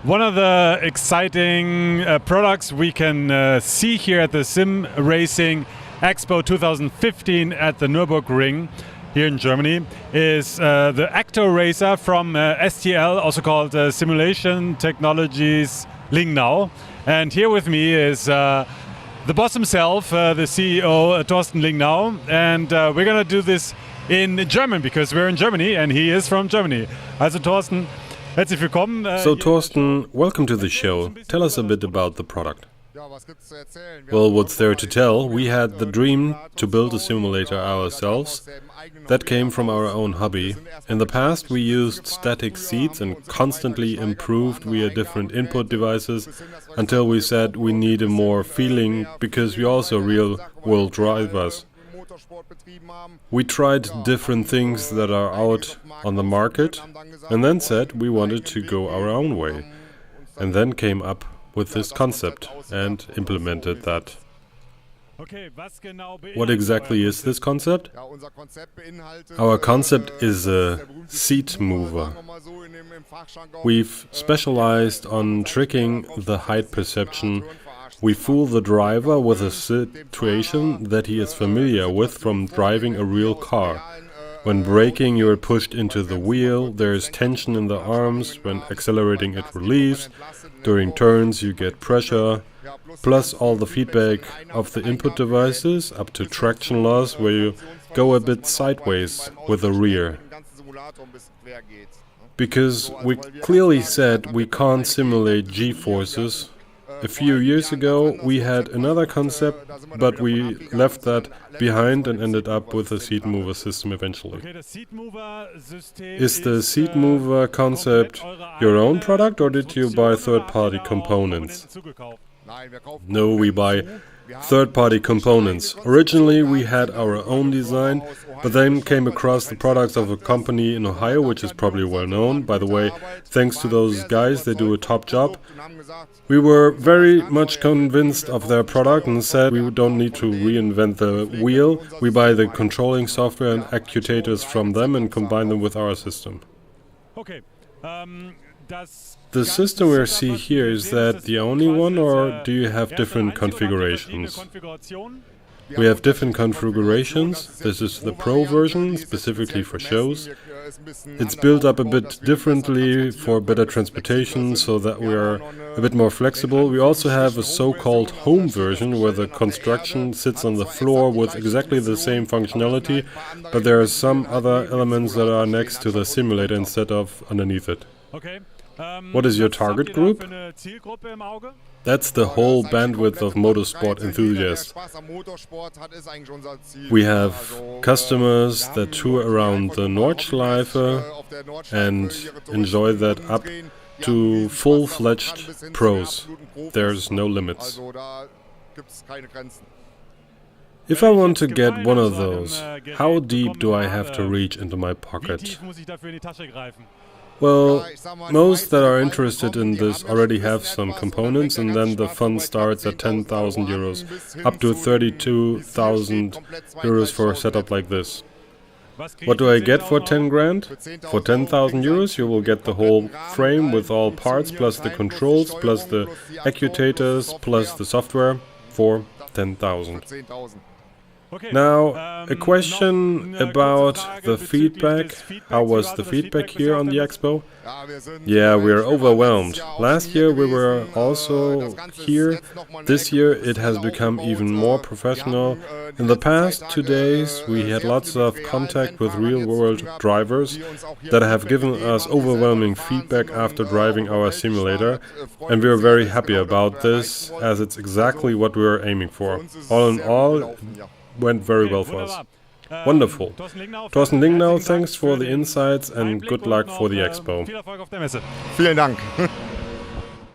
One of the exciting products we can see here at the Sim Racing Expo 2015 at the Nürburgring here in Germany is the ActoRacer from STL, also called Simulation Technologies Lingnau. And here with me is the boss himself, the CEO, Thorsten Lingnau. And we're going to do this in German because we're in Germany and he is from Germany. Also Thorsten, herzlich willkommen. So Thorsten, welcome to the show. Tell us a bit about the product. Well, what's there to tell? We had the dream to build a simulator ourselves. That came from our own hobby. In the past we used static seats and constantly improved via different input devices until we said we need a more feeling because we also real-world drivers. We tried different things that are out on the market and then said we wanted to go our own way. And then came up with this concept and implemented that. What exactly is this concept? Our concept is a seat mover. We've specialized on tricking the height perception. We fool the driver with a situation that he is familiar with from driving a real car. When braking, you are pushed into the wheel, there is tension in the arms, when accelerating it relieves, during turns you get pressure, plus all the feedback of the input devices, up to traction loss, where you go a bit sideways with the rear. Because we clearly said we can't simulate G-forces. A few years ago we had another concept, but we left that behind and ended up with a seat mover system eventually. Is the seat mover concept your own product or did you buy third-party components? No, we buy third-party components. Originally we had our own design, but then came across the products of a company in Ohio, which is probably well known. By the way, thanks to those guys, they do a top job. We were very much convinced of their product and said we don't need to reinvent the wheel. We buy the controlling software and actuators from them and combine them with our system. The system we see here, is that the only one or do you have different configurations? We have different configurations. This is the Pro version, specifically for shows. It's built up a bit differently for better transportation, so that we are a bit more flexible. We also have a so-called home version, where the construction sits on the floor with exactly the same functionality, but there are some other elements that are next to the simulator instead of underneath it. What is your target group? That's the whole bandwidth of motorsport enthusiasts. We have customers that tour around the Nordschleife and enjoy that up to full-fledged pros. There's no limits. If I want to get one of those, how deep do I have to reach into my pocket? Well, most that are interested in this already have some components, and then the fun starts at 10,000 euros, up to 32,000 euros for a setup like this. What do I get for 10 grand? For 10,000 euros you will get the whole frame with all parts, plus the controls, plus the actuators, plus the software for 10,000. Now, a question about the feedback. How was the feedback here on the expo? Yeah, we are overwhelmed. Last year we were also here. This year it has become even more professional. In the past 2 days we had lots of contact with real-world drivers that have given us overwhelming feedback after driving our simulator, and we are very happy about this, as it's exactly what we were aiming for. All in all, went very well for us. Wonderful. Thorsten Lingnau, thanks for the insights and good luck for the expo. Vielen Dank.